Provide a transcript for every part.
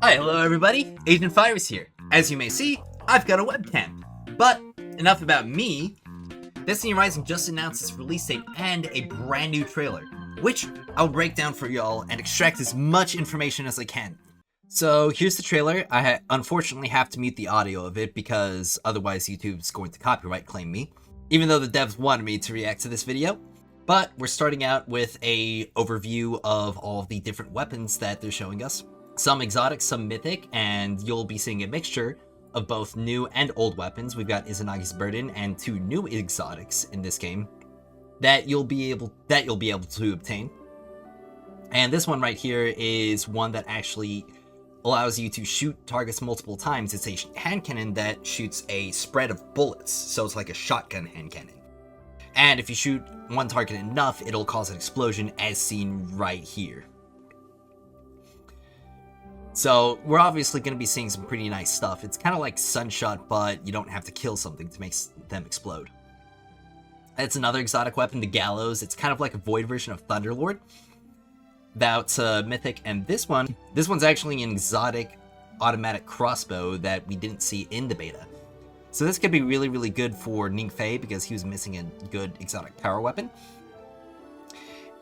Hi, hello everybody, Agent Virus here. As you may see, I've got a webcam. But enough about me. Destiny Rising just announced its release date and a brand new trailer, which I'll break down for y'all and extract as much information as I can. So here's the trailer. I unfortunately have to mute the audio of it because otherwise YouTube's going to copyright claim me, even though the devs wanted me to react to this video. But we're starting out with a overview of all of the different weapons that they're showing us. Some exotic, some mythic, and you'll be seeing a mixture of both new and old weapons. We've got Izanagi's Burden and 2 new exotics in this game that you'll be able to obtain. And this one right here is one that actually allows you to shoot targets multiple times. It's a hand cannon that shoots a spread of bullets, so it's like a shotgun hand cannon. And if you shoot one target enough, it'll cause an explosion, as seen right here. So we're obviously going to be seeing some pretty nice stuff. It's kind of like Sunshot, but you don't have to kill something to make them explode. That's another exotic weapon, the Gallows. It's kind of like a void version of Thunderlord. That's mythic, and this one's actually an exotic automatic crossbow that we didn't see in the beta. So this could be really, really good for Ningfei because he was missing a good exotic power weapon.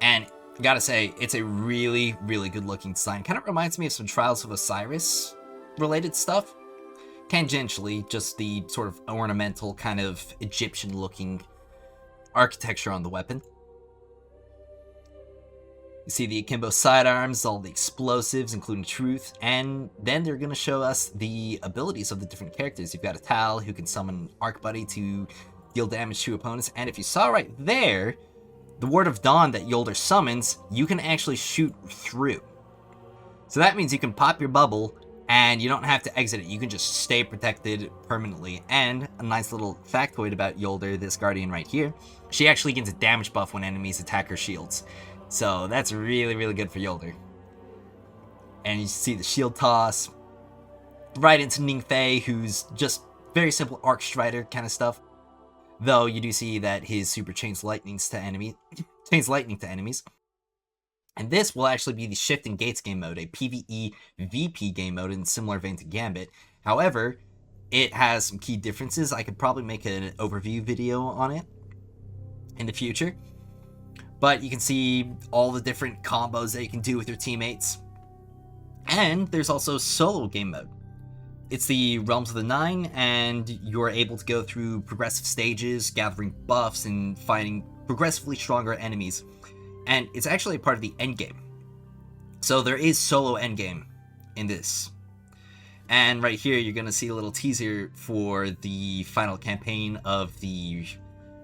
And gotta say, it's a really, really good looking design. Kind of reminds me of some Trials of Osiris related stuff. Tangentially, just the sort of ornamental kind of Egyptian looking architecture on the weapon. You see the Akimbo sidearms, all the explosives, including Truth, and then they're going to show us the abilities of the different characters. You've got a Tal who can summon Arc Buddy to deal damage to opponents, and if you saw right there, the Ward of Dawn that Yolder summons, you can actually shoot through. So that means you can pop your bubble, and you don't have to exit it. You can just stay protected permanently. And a nice little factoid about Yolder, this Guardian right here, she actually gets a damage buff when enemies attack her shields. So that's really, really good for Yolder. And you see the shield toss right into Ningfei, who's just very simple Arc Strider kind of stuff. Though you do see that his super chains lightning to enemies. And this will actually be the Shifting Gates game mode, a PvE VP game mode in similar vein to Gambit. However, it has some key differences. I could probably make an overview video on it in the future. But you can see all the different combos that you can do with your teammates. And there's also solo game mode. It's the Realms of the Nine, and you're able to go through progressive stages, gathering buffs, and fighting progressively stronger enemies. And it's actually a part of the endgame. So there is solo endgame in this. And right here, you're going to see a little teaser for the final campaign of the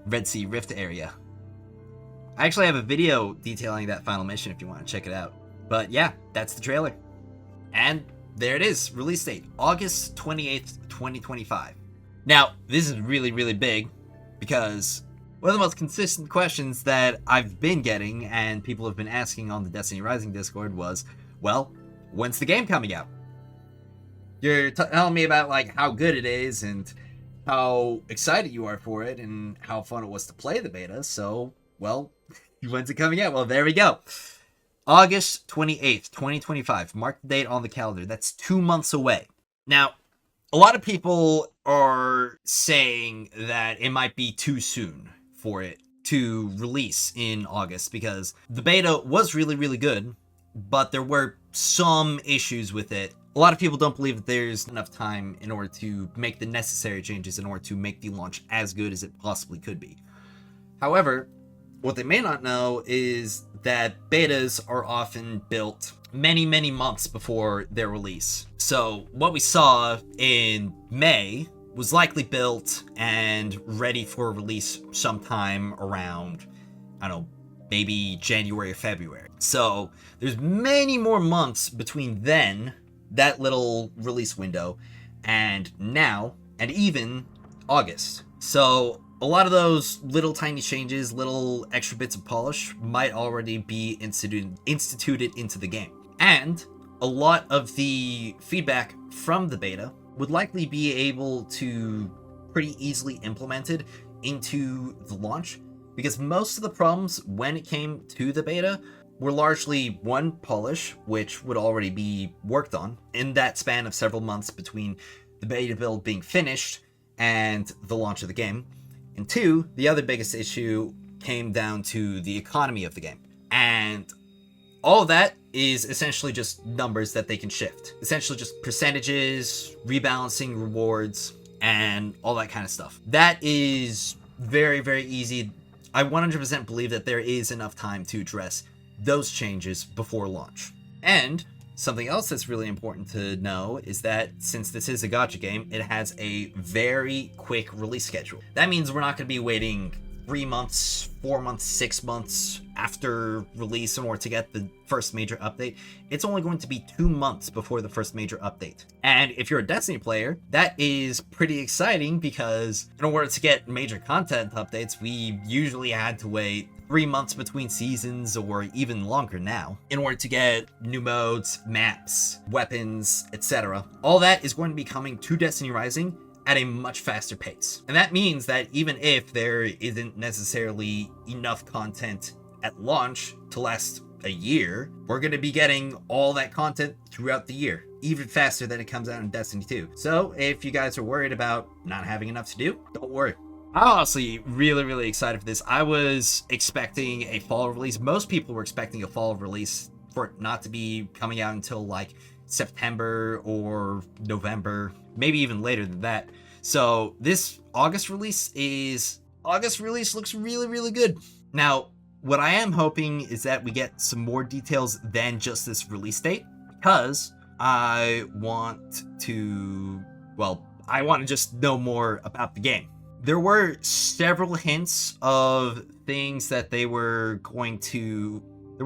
Red Sea Rift area. I actually have a video detailing that final mission if you want to check it out. But yeah, that's the trailer. And there it is, release date, August 28th, 2025. Now, this is really, really big because one of the most consistent questions that I've been getting and people have been asking on the Destiny Rising Discord was, well, when's the game coming out? You're telling me about like how good it is and how excited you are for it and how fun it was to play the beta, so, well, when's it coming out? Well, there we go. August 28th, 2025. Mark the date on the calendar. That's 2 months away. Now, a lot of people are saying that it might be too soon for it to release in August because the beta was really, really good, but there were some issues with it. A lot of people don't believe that there's enough time in order to make the necessary changes in order to make the launch as good as it possibly could be. However, what they may not know is that betas are often built many, many months before their release. So what we saw in May was likely built and ready for release sometime around, I don't know, maybe January or February. So there's many more months between then, that little release window, and now, and even August. So a lot of those little tiny changes, little extra bits of polish might already be instituted into the game. And a lot of the feedback from the beta would likely be able to pretty easily implemented into the launch, because most of the problems when it came to the beta were largely one, polish, which would already be worked on in that span of several months between the beta build being finished and the launch of the game. And two, the other biggest issue came down to the economy of the game. And all of that is essentially just numbers that they can shift. Essentially just percentages, rebalancing rewards, and all that kind of stuff. That is very, very easy. I 100% believe that there is enough time to address those changes before launch. And something else that's really important to know is that since this is a gacha game, it has a very quick release schedule. That means we're not going to be waiting 3 months, 4 months, 6 months after release in order to get the first major update. It's only going to be 2 months before the first major update. And if you're a Destiny player, that is pretty exciting because in order to get major content updates, we usually had to wait 3 months between seasons or even longer now in order to get new modes, maps, weapons, etc. All that is going to be coming to Destiny Rising at a much faster pace. And that means that even if there isn't necessarily enough content at launch to last a year, we're going to be getting all that content throughout the year, even faster than it comes out in Destiny 2. So if you guys are worried about not having enough to do, don't worry. I'm honestly really, really excited for this. I was expecting a fall release. Most people were expecting a fall release for it not to be coming out until like September or November, maybe even later than that. So this August release looks really, really good. Now, what I am hoping is that we get some more details than just this release date, because I want to just know more about the game. There were several hints of things that there were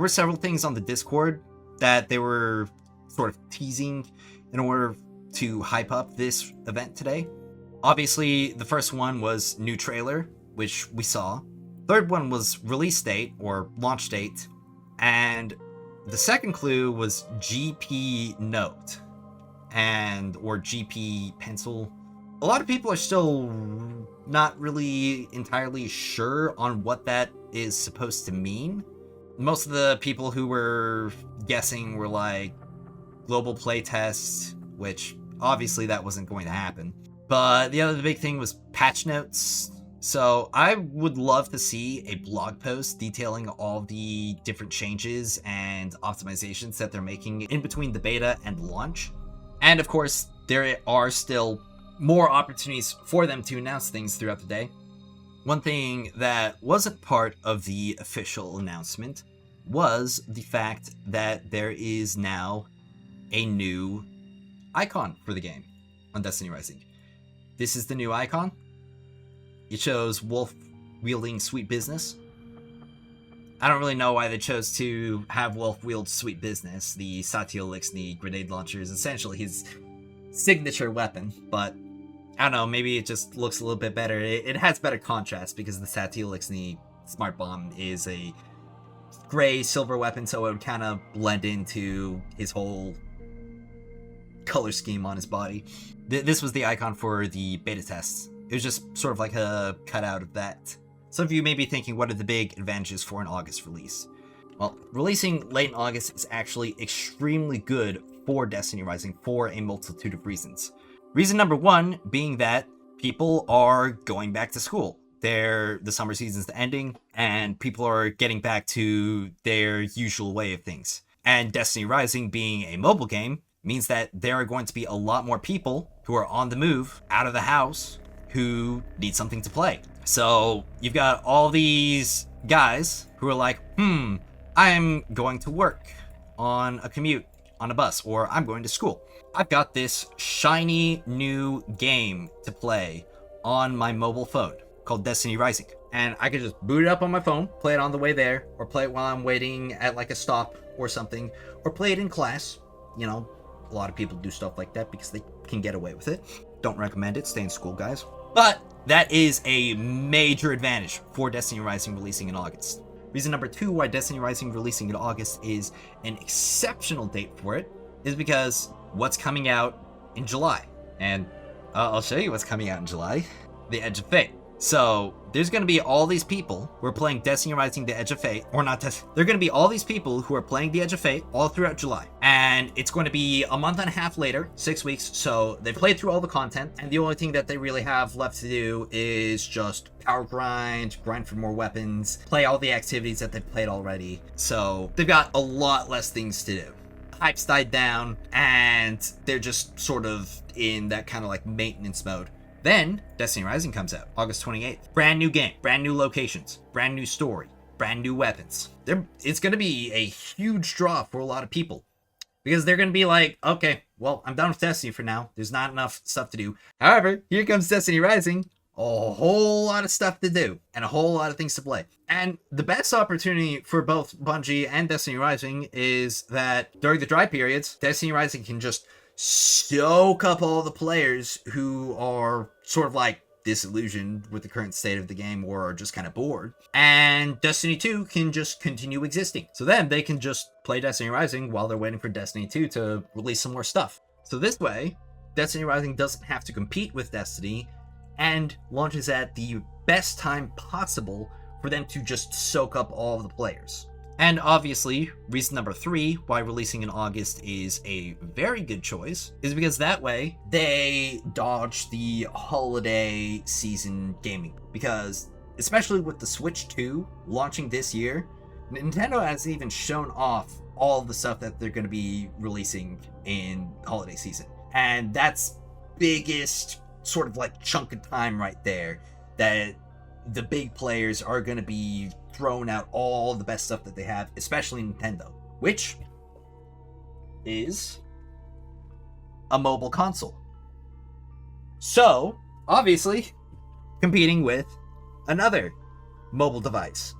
several things on the Discord that they were sort of teasing in order to hype up this event today. Obviously, the first one was new trailer, which we saw. Third one was release date or launch date. And the second clue was GP Note or GP Pencil. A lot of people are still not really entirely sure on what that is supposed to mean. Most of the people who were guessing were like global playtest, which obviously that wasn't going to happen. But the other big thing was patch notes. So I would love to see a blog post detailing all the different changes and optimizations that they're making in between the beta and launch. And of course, there are still more opportunities for them to announce things throughout the day. One thing that wasn't part of the official announcement was the fact that there is now a new icon for the game on Destiny Rising. This is the new icon. It shows Wolf wielding Sweet Business. I don't really know why they chose to have Wolf wield Sweet Business. The Satiolixni grenade launcher is essentially his signature weapon, but I don't know, maybe it just looks a little bit better. It has better contrast because the Satiolixni Smart Bomb is a gray silver weapon, so it would kind of blend into his whole color scheme on his body. This was the icon for the beta tests. It was just sort of like a cutout of that. Some of you may be thinking, what are the big advantages for an August release? Well, releasing late in August is actually extremely good for Destiny Rising for a multitude of reasons. Reason number one being that people are going back to school. The summer season's ending, and people are getting back to their usual way of things. And Destiny Rising being a mobile game means that there are going to be a lot more people who are on the move, out of the house, who need something to play. So you've got all these guys who are like, I'm going to work on a commute on a bus, or I'm going to school. I've got this shiny new game to play on my mobile phone called Destiny Rising. And I could just boot it up on my phone, play it on the way there, or play it while I'm waiting at like a stop or something, or play it in class. You know, a lot of people do stuff like that because they can get away with it. Don't recommend it. Stay in school, guys. But that is a major advantage for Destiny Rising releasing in August. Reason number two why Destiny Rising releasing in August is an exceptional date for it is because what's coming out in July. And I'll show you what's coming out in July. The Edge of Fate. So there's going to be all these people who are playing Destiny Rising: The Edge of Fate, or not Destiny. They're going to be all these people who are playing The Edge of Fate all throughout July. And it's going to be a month and a half later, 6 weeks. So they've played through all the content, and the only thing that they really have left to do is just power grind for more weapons, play all the activities that they've played already. So they've got a lot less things to do. Hype's died down, and they're just sort of in that kind of like maintenance mode. Then, Destiny Rising comes out, August 28th. Brand new game, brand new locations, brand new story, brand new weapons. It's going to be a huge draw for a lot of people. Because they're going to be like, okay, well, I'm done with Destiny for now. There's not enough stuff to do. However, here comes Destiny Rising. A whole lot of stuff to do, and a whole lot of things to play. And the best opportunity for both Bungie and Destiny Rising is that during the dry periods, Destiny Rising can just soak up all the players who are sort of like disillusioned with the current state of the game or are just kind of bored, and Destiny 2 can just continue existing. So then they can just play Destiny Rising while they're waiting for Destiny 2 to release some more stuff. So this way, Destiny Rising doesn't have to compete with Destiny and launches at the best time possible for them to just soak up all of the players. And obviously, reason number 3 why releasing in August is a very good choice is because that way they dodge the holiday season gaming. Because, especially with the Switch 2 launching this year, Nintendo hasn't even shown off all the stuff that they're going to be releasing in holiday season. And that's biggest sort of like chunk of time right there that the big players are going to be throwing out all the best stuff that they have, especially Nintendo, which is a mobile console. So, obviously, competing with another mobile device.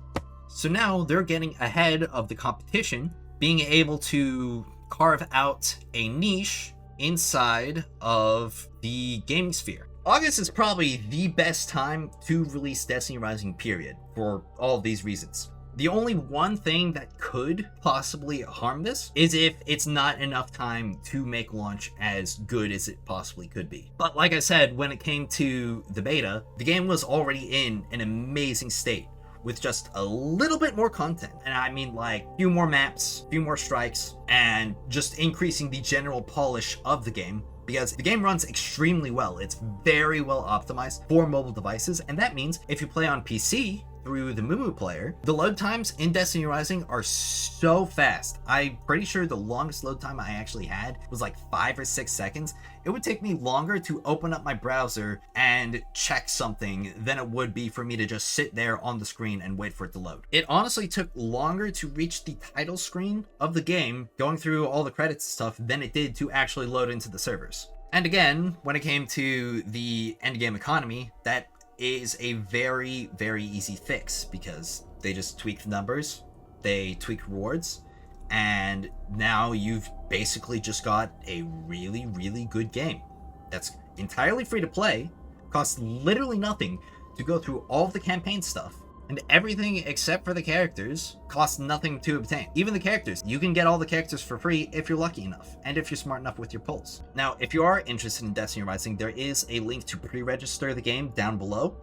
So now they're getting ahead of the competition, being able to carve out a niche inside of the gaming sphere. August is probably the best time to release Destiny Rising, period, for all of these reasons. The only one thing that could possibly harm this is if it's not enough time to make launch as good as it possibly could be. But like I said, when it came to the beta, the game was already in an amazing state with just a little bit more content. And I mean like a few more maps, a few more strikes, and just increasing the general polish of the game. Because the game runs extremely well. It's very well optimized for mobile devices, and that means if you play on PC through the Mumu player, the load times in Destiny Rising are so fast. I'm pretty sure the longest load time I actually had was like 5 or 6 seconds. It would take me longer to open up my browser and check something than it would be for me to just sit there on the screen and wait for it to load. It honestly took longer to reach the title screen of the game, going through all the credits and stuff, than it did to actually load into the servers. And again, when it came to the endgame economy, that is a very, very easy fix because they just tweak the numbers, they tweak rewards, and now you've basically just got a really, really good game that's entirely free to play, costs literally nothing to go through all of the campaign stuff, and everything except for the characters costs nothing to obtain. Even the characters, you can get all the characters for free if you're lucky enough, and if you're smart enough with your pulls. Now, if you are interested in Destiny Rising, there is a link to pre-register the game down below.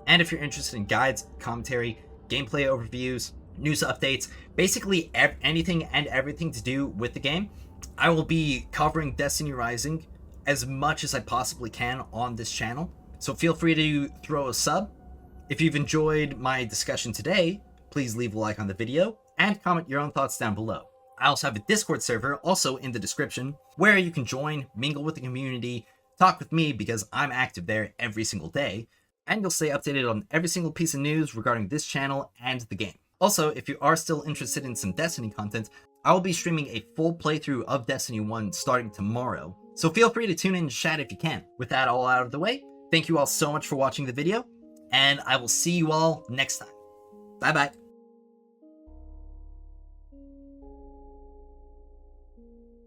And if you're interested in guides, commentary, gameplay overviews, news updates, basically anything and everything to do with the game, I will be covering Destiny Rising as much as I possibly can on this channel. So feel free to throw a sub. If you've enjoyed my discussion today, please leave a like on the video and comment your own thoughts down below. I also have a Discord server also in the description where you can join, mingle with the community, talk with me because I'm active there every single day, and you'll stay updated on every single piece of news regarding this channel and the game. Also, if you are still interested in some Destiny content, I will be streaming a full playthrough of Destiny 1 starting tomorrow, so feel free to tune in and chat if you can. With that all out of the way, thank you all so much for watching the video, and I will see you all next time. Bye bye.